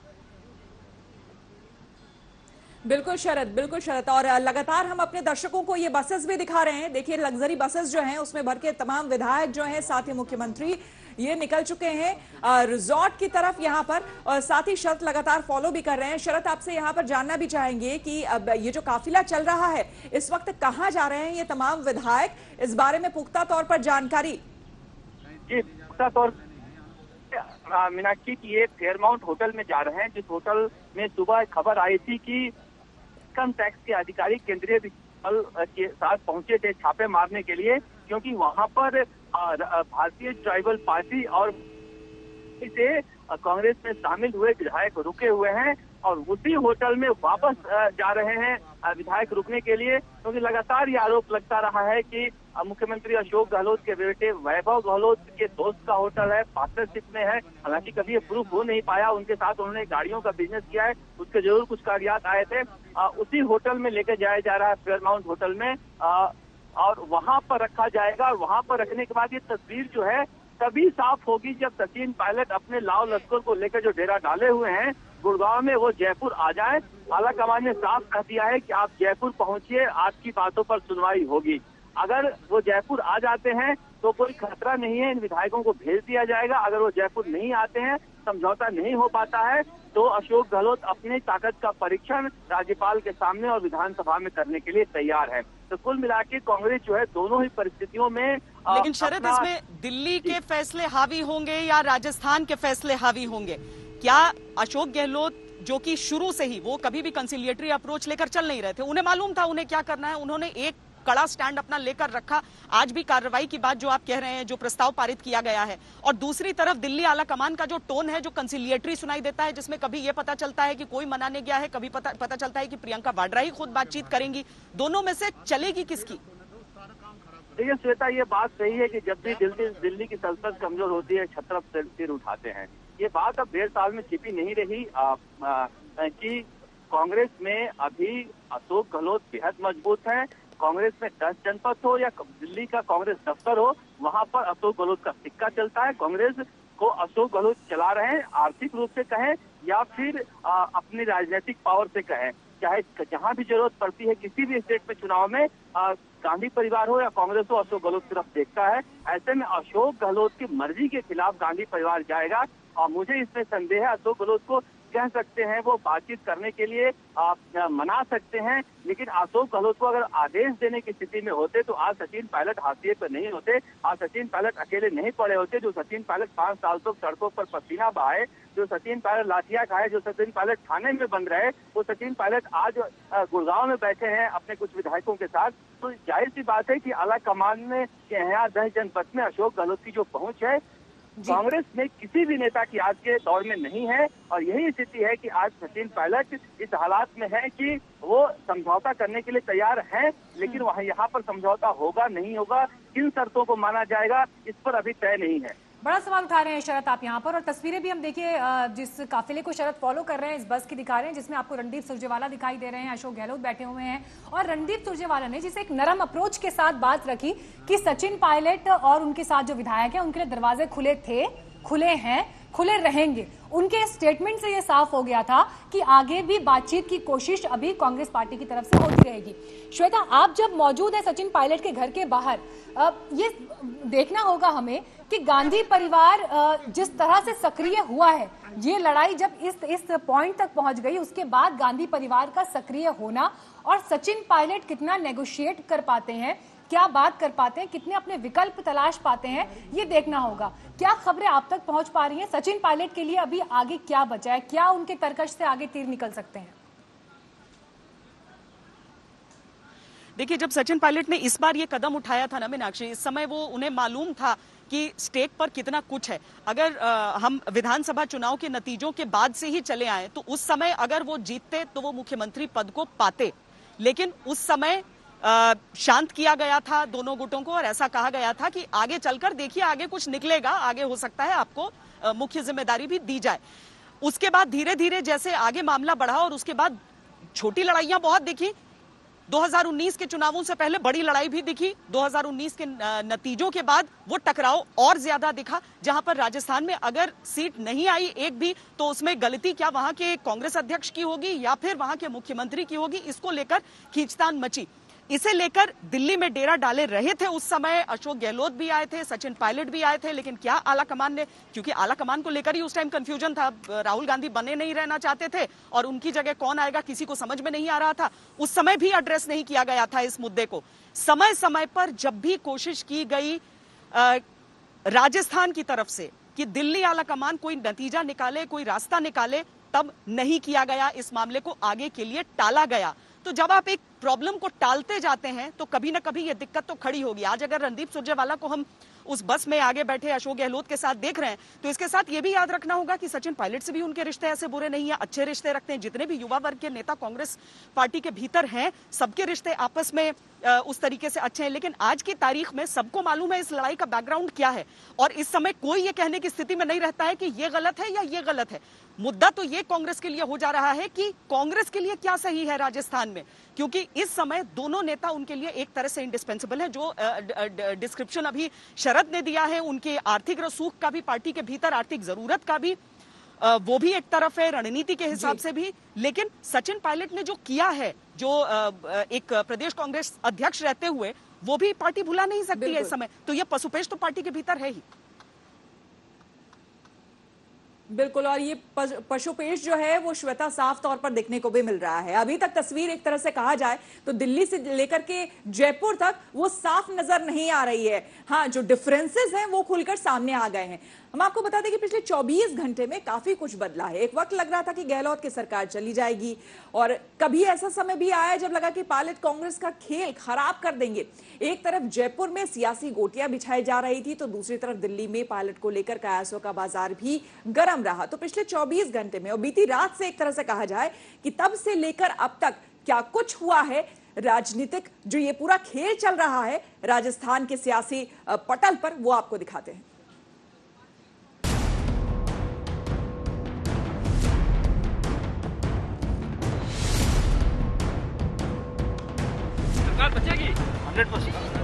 बिल्कुल शरद, और लगातार हम अपने दर्शकों को ये बसेस भी दिखा रहे हैं। देखिए लग्जरी बसेस जो हैं उसमें भर के तमाम विधायक जो हैं, साथ ही मुख्यमंत्री ये निकल चुके हैं रिजॉर्ट की तरफ यहाँ पर, और साथ ही शरद लगातार फॉलो भी कर रहे हैं। शरद, आपसे यहाँ पर जानना भी चाहेंगे कि अब ये जो काफिला चल रहा है इस वक्त कहाँ जा रहे हैं ये तमाम विधायक, इस बारे में पुख्ता तौर पर जानकारी? जी पुख्ता तौर मीनाक्षी की ये फेयरमाउंट होटल में जा रहे हैं, जिस होटल में सुबह खबर आई थी कि इनकम टैक्स के अधिकारी केंद्रीय बल के साथ पहुंचे थे छापे मारने के लिए, क्योंकि वहां पर भारतीय ट्राइबल पार्टी और से कांग्रेस में शामिल हुए विधायक रुके हुए हैं, और उसी होटल में वापस जा रहे हैं विधायक रुकने के लिए, क्योंकि लगातार ये आरोप लगता रहा है कि मुख्यमंत्री अशोक गहलोत के बेटे वैभव गहलोत के दोस्त का होटल है, पार्टनरशिप में है। हालांकि कभी ये प्रूफ हो नहीं पाया, उनके साथ उन्होंने गाड़ियों का बिजनेस किया है, उसके जरूर कुछ कागजात आए थे। उसी होटल में लेकर जाया जा रहा है, फेयरमाउंट होटल में, और वहां पर रखा जाएगा। और वहां पर रखने के बाद ये तस्वीर जो है तभी साफ होगी जब सचिन पायलट अपने लाव लश्कर को लेकर जो डेरा डाले हुए हैं गुड़गांव में, वो जयपुर आ जाए। आलाकमान ने साफ कह दिया है कि आप जयपुर पहुंचिए, आपकी बातों पर सुनवाई होगी। अगर वो जयपुर आ जाते हैं तो कोई खतरा नहीं है, इन विधायकों को भेज दिया जाएगा। अगर वो जयपुर नहीं आते हैं, समझौता नहीं हो पाता है, तो अशोक गहलोत अपनी ताकत का परीक्षण राज्यपाल के सामने और विधानसभा में करने के लिए तैयार है। तो कुल मिलाकर कांग्रेस जो है दोनों ही परिस्थितियों में लेकिन शरद, इसमें दिल्ली के फैसले हावी होंगे या राजस्थान के फैसले हावी होंगे? क्या अशोक गहलोत जो कि शुरू से ही वो कभी भी कंसिलिएटरी अप्रोच लेकर चल नहीं रहे थे, उन्हें मालूम था उन्हें क्या करना है, उन्होंने एक कड़ा स्टैंड अपना लेकर रखा। आज भी कार्रवाई की बात जो आप कह रहे हैं, जो प्रस्ताव पारित किया गया है, और दूसरी तरफ दिल्ली आला कमान का जो टोन है, जो कंसिलिएटरी सुनाई देता है, जिसमें कभी ये पता चलता है कि कोई मनाने गया है, कभी पता चलता है कि प्रियंका वाड्रा ही खुद बातचीत करेंगी। दोनों में से चलेगी किसकी? देखिए श्वेता, ये बात सही है कि जब भी दिल्ली की सल्तनत कमजोर होती है, छत्रप सिर उठाते हैं। ये बात अब 1.5 साल में छिपी नहीं रही कि कांग्रेस में अभी अशोक गहलोत बेहद मजबूत है। कांग्रेस में 10 जनपद हो या दिल्ली का कांग्रेस दफ्तर हो, वहां पर अशोक गहलोत का सिक्का चलता है। कांग्रेस को अशोक गहलोत चला रहे हैं, आर्थिक रूप से कहें या फिर अपनी राजनीतिक पावर से कहें। चाहे जहां भी जरूरत पड़ती है, किसी भी स्टेट में चुनाव में गांधी परिवार हो या कांग्रेस हो, अशोक गहलोत तरफ देखता है। ऐसे में अशोक गहलोत की मर्जी के खिलाफ गांधी परिवार जाएगा, और मुझे इसमें संदेह है अशोक गहलोत को कह सकते हैं वो बातचीत करने के लिए मना सकते हैं, लेकिन अशोक गहलोत को अगर आदेश देने की स्थिति में होते तो आज सचिन पायलट हाशिए पर नहीं होते। आज सचिन पायलट अकेले नहीं पड़े होते। जो सचिन पायलट 5 साल तक सड़कों पर पसीना बहाए, जो सचिन पायलट लाठियां खाए, जो सचिन पायलट थाने में बंद रहे, वो सचिन पायलट आज गुड़गांव में बैठे हैं अपने कुछ विधायकों के साथ। तो जाहिर सी बात है कि आला कमान के यहाँ 10 जनपद में अशोक गहलोत की जो पहुंच है कांग्रेस में किसी भी नेता की आज के दौर में नहीं है। और यही स्थिति है कि आज सचिन पायलट इस हालात में है कि वो समझौता करने के लिए तैयार हैं, लेकिन वहाँ यहाँ पर समझौता होगा नहीं होगा, किन शर्तों को माना जाएगा, इस पर अभी तय नहीं है। बड़ा सवाल उठा रहे हैं शरद आप यहाँ पर, और तस्वीरें भी हम देखिए जिस काफिले को शरद फॉलो कर रहे हैं इस बस की दिखा रहे हैं, जिसमें आपको रणदीप सुरजेवाला दिखाई दे रहे हैं, अशोक गहलोत बैठे हुए हैं। और रणदीप सुरजेवाला ने जिसे एक नरम अप्रोच के साथ बात रखी कि सचिन पायलट और उनके साथ जो विधायक हैं उनके लिए दरवाजे खुले थे, खुले हैं, खुले रहेंगे। उनके स्टेटमेंट से यह साफ हो गया था कि आगे भी बातचीत की कोशिश अभी कांग्रेस पार्टी की तरफ से होती रहेगी। श्वेता, आप जब मौजूद है सचिन पायलट के घर के बाहर, ये देखना होगा हमें कि गांधी परिवार जिस तरह से सक्रिय हुआ है, ये लड़ाई जब इस पॉइंट तक पहुंच गई, उसके बाद गांधी परिवार का सक्रिय होना और सचिन पायलट कितना नेगोशिएट कर पाते हैं, क्या बात कर पाते हैं, कितने अपने विकल्प तलाश पाते हैं, ये देखना होगा। क्या खबरें आप तक पहुंच पा रही हैं? सचिन पायलट के लिए अभी आगे क्या बचा है? क्या उनके तरकश से आगे तीर निकल सकते हैं? देखिए, जब सचिन पायलट ने इस बार ये कदम उठाया था ना मीनाक्षी, इस समय वो उन्हें मालूम था कि स्टेक पर कितना कुछ है। अगर हम विधानसभा चुनाव के नतीजों के बाद से ही चले आए तो उस समय अगर वो जीतते तो वो मुख्यमंत्री पद को पाते, लेकिन उस समय शांत किया गया था दोनों गुटों को और ऐसा कहा गया था कि आगे चलकर देखिए आगे कुछ निकलेगा, आगे हो सकता है आपको मुख्य जिम्मेदारी भी दी जाए। उसके बाद धीरे धीरे जैसे आगे मामला बढ़ा और उसके बाद छोटी लड़ाइयां बहुत दिखी। 2019 के चुनावों से पहले बड़ी लड़ाई भी दिखी। 2019 के नतीजों के बाद वो टकराव और ज्यादा दिखा, जहां पर राजस्थान में अगर सीट नहीं आई एक भी तो उसमें गलती क्या वहां के कांग्रेस अध्यक्ष की होगी या फिर वहां के मुख्यमंत्री की होगी, इसको लेकर खींचतान मची। इसे लेकर दिल्ली में डेरा डाले रहे थे उस समय अशोक गहलोत भी आए थे, सचिन पायलट भी आए थे, लेकिन क्या आला कमान ने, क्योंकि आला कमान को लेकर ही उस टाइम कंफ्यूजन था, राहुल गांधी बने नहीं रहना चाहते थे और उनकी जगह कौन आएगा किसी को समझ में नहीं आ रहा था। उस समय भी एड्रेस नहीं किया गया था इस मुद्दे को। समय समय पर जब भी कोशिश की गई राजस्थान की तरफ से कि दिल्ली आला कमान कोई नतीजा निकाले, कोई रास्ता निकाले, तब नहीं किया गया, इस मामले को आगे के लिए टाला गया। तो जब आप एक प्रॉब्लम को टालते जाते हैं तो कभी ना कभी ये दिक्कत तो खड़ी होगी। आज अगर रणदीप सुरजेवाला को हम उस बस में आगे बैठे अशोक गहलोत के साथ देख रहे हैं तो इसके साथ ये भी याद रखना होगा कि सचिन पायलट से भी उनके रिश्ते ऐसे बुरे नहीं है, अच्छे रिश्ते रखते हैं। जितने भी युवा वर्ग के नेता कांग्रेस पार्टी के भीतर हैं सबके रिश्ते आपस में उस तरीके से अच्छे हैं। लेकिन आज की तारीख में सबको मालूम है इस लड़ाई का बैकग्राउंड क्या है और इस समय कोई ये कहने की स्थिति में नहीं रहता है कि ये गलत है या ये गलत है। मुद्दा तो ये कांग्रेस के लिए हो जा रहा है कि कांग्रेस के लिए क्या सही है राजस्थान में, क्योंकि इस समय दोनों नेता उनके लिए एक तरह से इंडिस्पेंसिबल है। जो डिस्क्रिप्शन अभी शरद ने दिया है उनके आर्थिक रसूख का भी, पार्टी के भीतर आर्थिक जरूरत का भी, वो भी एक तरफ है रणनीति के हिसाब से भी। लेकिन सचिन पायलट ने जो किया है, जो एक प्रदेश कांग्रेस अध्यक्ष रहते हुए, वो भी पार्टी भुला नहीं सकती है इस समय। तो ये पशुपेश तो पार्टी के भीतर है ही। बिल्कुल, और ये पशुपेश जो है वो श्वेता साफ तौर पर देखने को भी मिल रहा है। अभी तक तस्वीर एक तरह से कहा जाए तो दिल्ली से लेकर के जयपुर तक वो साफ नजर नहीं आ रही है। हाँ, जो डिफरेंसेस हैं वो खुलकर सामने आ गए हैं। हम आपको बता दें कि पिछले 24 घंटे में काफी कुछ बदला है। एक वक्त लग रहा था कि गहलोत की सरकार चली जाएगी और कभी ऐसा समय भी आया जब लगा कि पायलट कांग्रेस का खेल खराब कर देंगे। एक तरफ जयपुर में सियासी गोटियां बिछाई जा रही थी तो दूसरी तरफ दिल्ली में पायलट को लेकर कयासों का बाजार भी गर्म रहा। तो पिछले 24 घंटे में और बीती रात से एक तरह से कहा जाए कि तब से लेकर अब तक क्या कुछ हुआ है, राजनीतिक जो ये पूरा खेल चल रहा है राजस्थान के सियासी पटल पर, वो आपको दिखाते हैं। सरकार बचेगी 100%।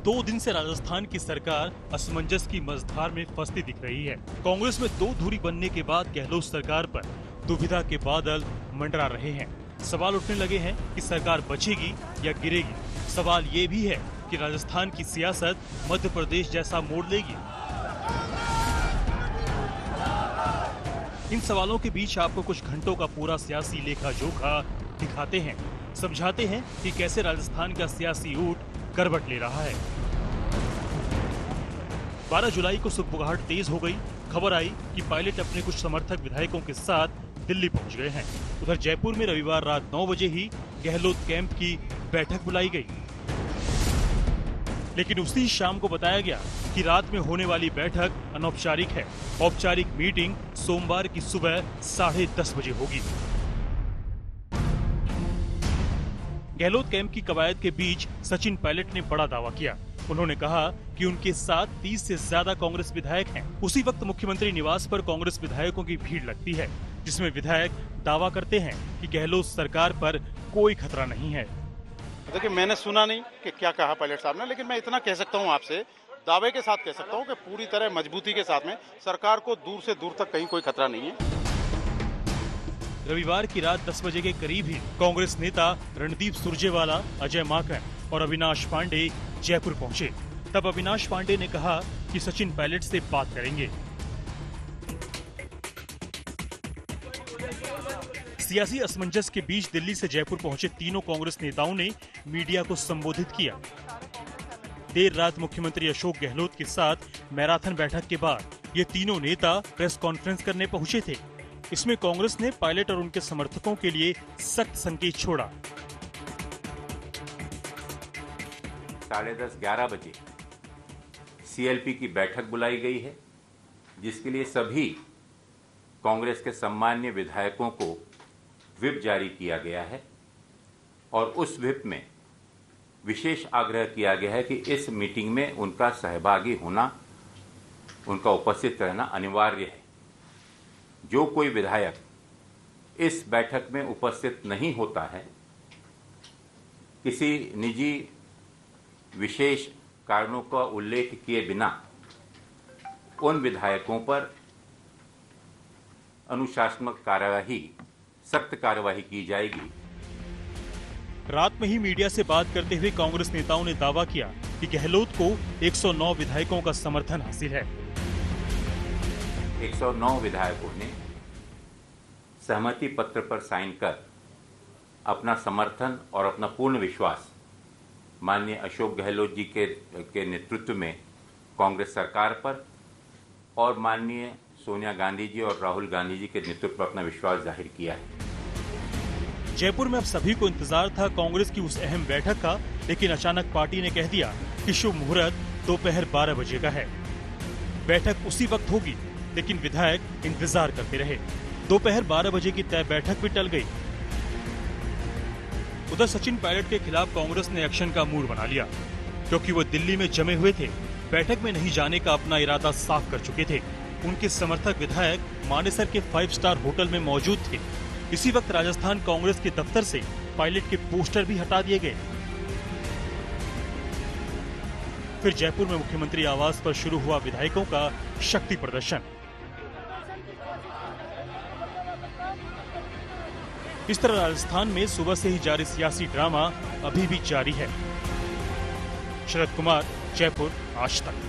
2 दिन से राजस्थान की सरकार असमंजस की मझधार में फंसती दिख रही है। कांग्रेस में 2 धुरी बनने के बाद गहलोत सरकार पर दुविधा के बादल मंडरा रहे हैं। सवाल उठने लगे हैं कि सरकार बचेगी या गिरेगी। सवाल ये भी है कि राजस्थान की सियासत मध्य प्रदेश जैसा मोड़ लेगी। इन सवालों के बीच आपको कुछ घंटों का पूरा सियासी लेखा जोखा दिखाते हैं, समझाते हैं कि कैसे राजस्थान का सियासी ऊट करवट ले रहा है। 12 जुलाई को सुबुगाहट तेज हो गई। खबर आई कि पायलट अपने कुछ समर्थक विधायकों के साथ दिल्ली पहुंच गए हैं। उधर जयपुर में रविवार रात 9 बजे ही गहलोत कैंप की बैठक बुलाई गई, लेकिन उसी शाम को बताया गया कि रात में होने वाली बैठक अनौपचारिक है। औपचारिक मीटिंग सोमवार की सुबह 10:30 बजे होगी। गहलोत कैंप की कवायद के बीच सचिन पायलट ने बड़ा दावा किया। उन्होंने कहा कि उनके साथ 30 से ज्यादा कांग्रेस विधायक हैं। उसी वक्त मुख्यमंत्री निवास पर कांग्रेस विधायकों की भीड़ लगती है, जिसमें विधायक दावा करते हैं कि गहलोत सरकार पर कोई खतरा नहीं है। देखिए, मैंने सुना नहीं कि क्या कहा पायलट साहब ने, लेकिन मैं इतना कह सकता हूँ आपसे, दावे के साथ कह सकता हूँ कि पूरी तरह मजबूती के साथ में सरकार को दूर से दूर तक कहीं कोई खतरा नहीं है। रविवार की रात 10 बजे के करीब ही कांग्रेस नेता रणदीप सुरजेवाला, अजय माकन और अविनाश पांडे जयपुर पहुंचे। तब अविनाश पांडे ने कहा कि सचिन पायलट से बात करेंगे। सियासी असमंजस के बीच दिल्ली से जयपुर पहुंचे तीनों कांग्रेस नेताओं ने मीडिया को संबोधित किया। देर रात मुख्यमंत्री अशोक गहलोत के साथ मैराथन बैठक के बाद ये तीनों नेता प्रेस कॉन्फ्रेंस करने पहुंचे थे। इसमें कांग्रेस ने पायलट और उनके समर्थकों के लिए सख्त संकेत छोड़ा। 10:30-11 बजे सीएलपी की बैठक बुलाई गई है, जिसके लिए सभी कांग्रेस के सम्मान्य विधायकों को व्हिप जारी किया गया है। और उस व्हिप में विशेष आग्रह किया गया है कि इस मीटिंग में उनका सहभागी होना, उनका उपस्थित रहना अनिवार्य है। जो कोई विधायक इस बैठक में उपस्थित नहीं होता है, किसी निजी विशेष कारणों का उल्लेख किए बिना उन विधायकों पर अनुशासनात्मक कार्यवाही, सख्त कार्यवाही की जाएगी। रात में ही मीडिया से बात करते हुए कांग्रेस नेताओं ने दावा किया कि गहलोत को 109 विधायकों का समर्थन हासिल है। 109 विधायकों ने सहमति पत्र पर साइन कर अपना समर्थन और अपना पूर्ण विश्वास माननीय अशोक गहलोत जी के नेतृत्व में कांग्रेस सरकार पर और माननीय सोनिया गांधी जी और राहुल गांधी जी के नेतृत्व पर अपना विश्वास जाहिर किया है। जयपुर में अब सभी को इंतजार था कांग्रेस की उस अहम बैठक का, लेकिन अचानक पार्टी ने कह दिया कि शुभ मुहूर्त दोपहर 12 बजे का है। बैठक उसी वक्त होगी, लेकिन विधायक इंतजार करते रहे। दोपहर 12 बजे की तय बैठक भी टल गई। उधर सचिन पायलट के खिलाफ कांग्रेस ने एक्शन का मूड बना लिया, क्योंकि वो दिल्ली में जमे हुए थे। बैठक में नहीं जाने का अपना इरादा साफ कर चुके थे। उनके समर्थक विधायक मानेसर के 5 स्टार होटल में मौजूद थे। इसी वक्त राजस्थान कांग्रेस के दफ्तर से पायलट के पोस्टर भी हटा दिए गए। फिर जयपुर में मुख्यमंत्री आवास पर शुरू हुआ विधायकों का शक्ति प्रदर्शन। इस तरह राजस्थान में सुबह से ही जारी सियासी ड्रामा अभी भी जारी है। शरद कुमार, जयपुर, आज तक।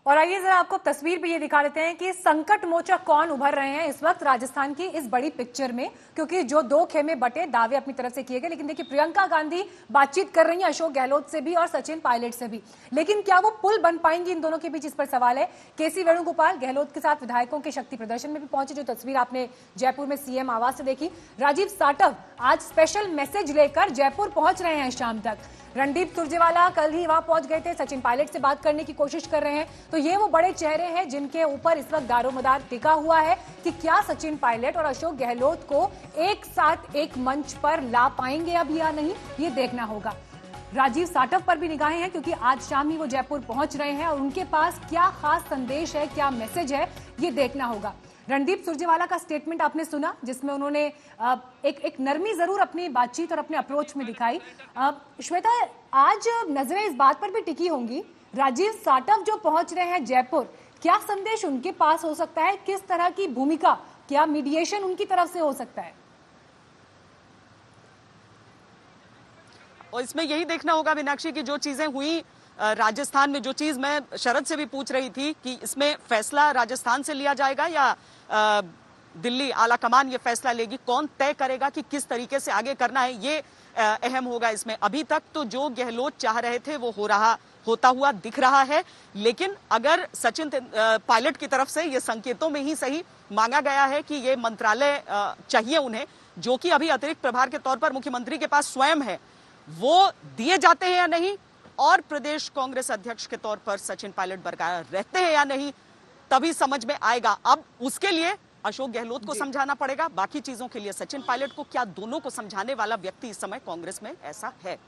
और आइए जरा आपको तस्वीर भी ये दिखा देते हैं कि संकट मोचक कौन उभर रहे हैं इस वक्त राजस्थान की इस बड़ी पिक्चर में, क्योंकि जो 2 खेमे बटे दावे अपनी तरफ से किए गए, लेकिन देखिए प्रियंका गांधी बातचीत कर रही हैं अशोक गहलोत से भी और सचिन पायलट से भी, लेकिन क्या वो पुल बन पाएंगी इन दोनों के बीच, इस पर सवाल है। केसी वेणुगोपाल गहलोत के साथ विधायकों के शक्ति प्रदर्शन में भी पहुंचे, जो तस्वीर आपने जयपुर में सीएम आवास से देखी। राजीव साटव आज स्पेशल मैसेज लेकर जयपुर पहुंच रहे हैं शाम तक। रणदीप सुरजेवाला कल ही वहां पहुंच गए थे, सचिन पायलट से बात करने की कोशिश कर रहे हैं। तो ये वो बड़े चेहरे हैं जिनके ऊपर इस वक्त दारोमदार टिका हुआ है कि क्या सचिन पायलट और अशोक गहलोत को एक साथ एक मंच पर ला पाएंगे अब या नहीं, ये देखना होगा। राजीव साटव पर भी निगाहें हैं, क्योंकि आज शाम ही वो जयपुर पहुंच रहे हैं और उनके पास क्या खास संदेश है, क्या मैसेज है, ये देखना होगा। रणदीप सुरजेवाला का स्टेटमेंट आपने सुना, जिसमें उन्होंने एक नरमी जरूर अपनी बातचीत और अपने अप्रोच में दिखाई। श्वेता, आज नजरें इस बात पर भी टिकी होंगी, राजीव साटव जो पहुंच रहे हैं जयपुर, क्या संदेश उनके पास हो सकता है, किस तरह की भूमिका, क्या मीडिएशन उनकी तरफ से हो सकता है? और इसमें यही देखना होगा मीनाक्षी की जो चीजें हुई राजस्थान में, जो चीज मैं शरद से भी पूछ रही थी कि इसमें फैसला राजस्थान से लिया जाएगा या दिल्ली आला कमान ये फैसला लेगी, कौन तय करेगा कि किस तरीके से आगे करना है, ये अहम होगा इसमें। अभी तक तो जो गहलोत चाह रहे थे वो होता हुआ दिख रहा है, लेकिन अगर सचिन पायलट की तरफ से ये संकेतों में ही सही मांगा गया है कि ये मंत्रालय चाहिए उन्हें, जो कि अभी अतिरिक्त प्रभार के तौर पर मुख्यमंत्री के पास स्वयं है, वो दिए जाते हैं या नहीं, और प्रदेश कांग्रेस अध्यक्ष के तौर पर सचिन पायलट बरकरार रहते हैं या नहीं, तभी समझ में आएगा। अब उसके लिए अशोक गहलोत को समझाना पड़ेगा, बाकी चीजों के लिए सचिन पायलट को। क्या दोनों को समझाने वाला व्यक्ति इस समय कांग्रेस में ऐसा है?